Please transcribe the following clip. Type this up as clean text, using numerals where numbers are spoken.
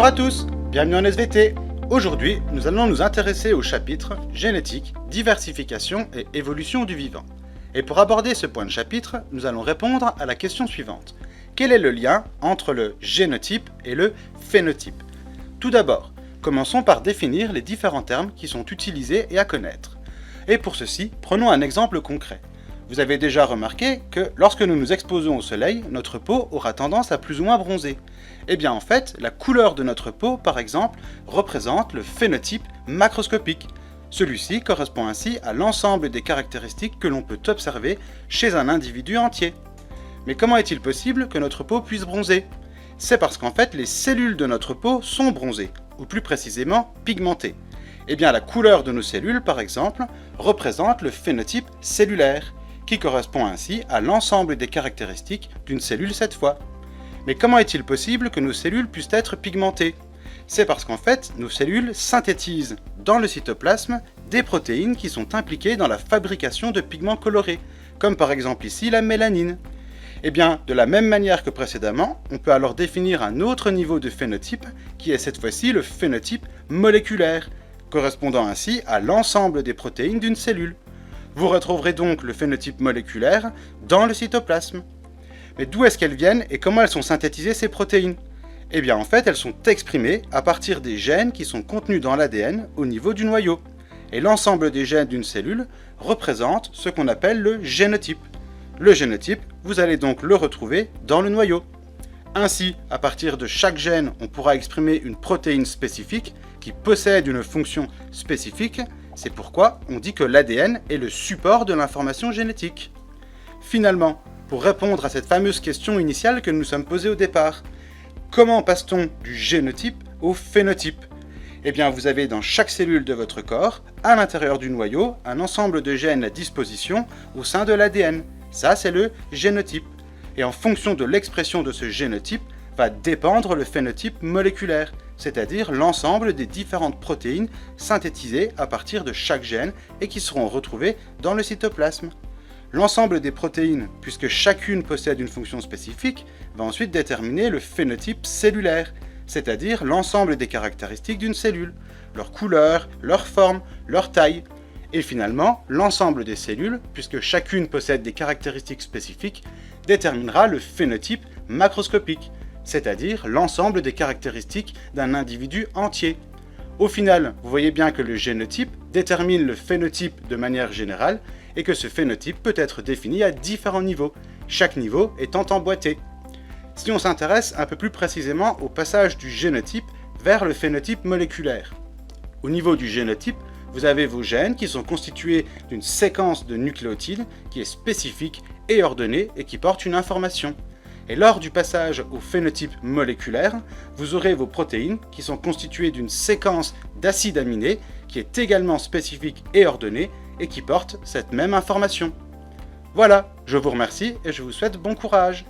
Bonjour à tous, bienvenue en SVT. Aujourd'hui, nous allons nous intéresser au chapitre Génétique, diversification et évolution du vivant. Et pour aborder ce point de chapitre, nous allons répondre à la question suivante. Quel est le lien entre le génotype et le phénotype? Tout d'abord, commençons par définir les différents termes qui sont utilisés et à connaître. Et pour ceci, prenons un exemple concret. Vous avez déjà remarqué que lorsque nous nous exposons au soleil, notre peau aura tendance à plus ou moins bronzer. Eh bien en fait, la couleur de notre peau, par exemple, représente le phénotype macroscopique. Celui-ci correspond ainsi à l'ensemble des caractéristiques que l'on peut observer chez un individu entier. Mais comment est-il possible que notre peau puisse bronzer? C'est parce qu'en fait, les cellules de notre peau sont bronzées, ou plus précisément pigmentées. Eh bien la couleur de nos cellules, par exemple, représente le phénotype cellulaire, qui correspond ainsi à l'ensemble des caractéristiques d'une cellule cette fois. Mais comment est-il possible que nos cellules puissent être pigmentées? C'est parce qu'en fait, nos cellules synthétisent dans le cytoplasme des protéines qui sont impliquées dans la fabrication de pigments colorés, comme par exemple ici la mélanine. Et bien, de la même manière que précédemment, on peut alors définir un autre niveau de phénotype, qui est cette fois-ci le phénotype moléculaire, correspondant ainsi à l'ensemble des protéines d'une cellule. Vous retrouverez donc le phénotype moléculaire dans le cytoplasme. Mais d'où est-ce qu'elles viennent et comment elles sont synthétisées ces protéines? Eh bien en fait, elles sont exprimées à partir des gènes qui sont contenus dans l'ADN au niveau du noyau. Et l'ensemble des gènes d'une cellule représente ce qu'on appelle le génotype. Le génotype, vous allez donc le retrouver dans le noyau. Ainsi, à partir de chaque gène, on pourra exprimer une protéine spécifique qui possède une fonction spécifique. C'est pourquoi on dit que l'ADN est le support de l'information génétique. Finalement, pour répondre à cette fameuse question initiale que nous nous sommes posée au départ, comment passe-t-on du génotype au phénotype? Eh bien, vous avez dans chaque cellule de votre corps, à l'intérieur du noyau, un ensemble de gènes à disposition au sein de l'ADN. Ça, c'est le génotype. Et en fonction de l'expression de ce génotype, va dépendre le phénotype moléculaire, c'est-à-dire l'ensemble des différentes protéines synthétisées à partir de chaque gène et qui seront retrouvées dans le cytoplasme. L'ensemble des protéines, puisque chacune possède une fonction spécifique, va ensuite déterminer le phénotype cellulaire, c'est-à-dire l'ensemble des caractéristiques d'une cellule, leur couleur, leur forme, leur taille. Et finalement, l'ensemble des cellules, puisque chacune possède des caractéristiques spécifiques, déterminera le phénotype macroscopique, c'est-à-dire l'ensemble des caractéristiques d'un individu entier. Au final, vous voyez bien que le génotype détermine le phénotype de manière générale et que ce phénotype peut être défini à différents niveaux, chaque niveau étant emboîté. Si on s'intéresse un peu plus précisément au passage du génotype vers le phénotype moléculaire. Au niveau du génotype, vous avez vos gènes qui sont constitués d'une séquence de nucléotides qui est spécifique et ordonnée et qui porte une information. Et lors du passage au phénotype moléculaire, vous aurez vos protéines qui sont constituées d'une séquence d'acides aminés qui est également spécifique et ordonnée et qui porte cette même information. Voilà, je vous remercie et je vous souhaite bon courage.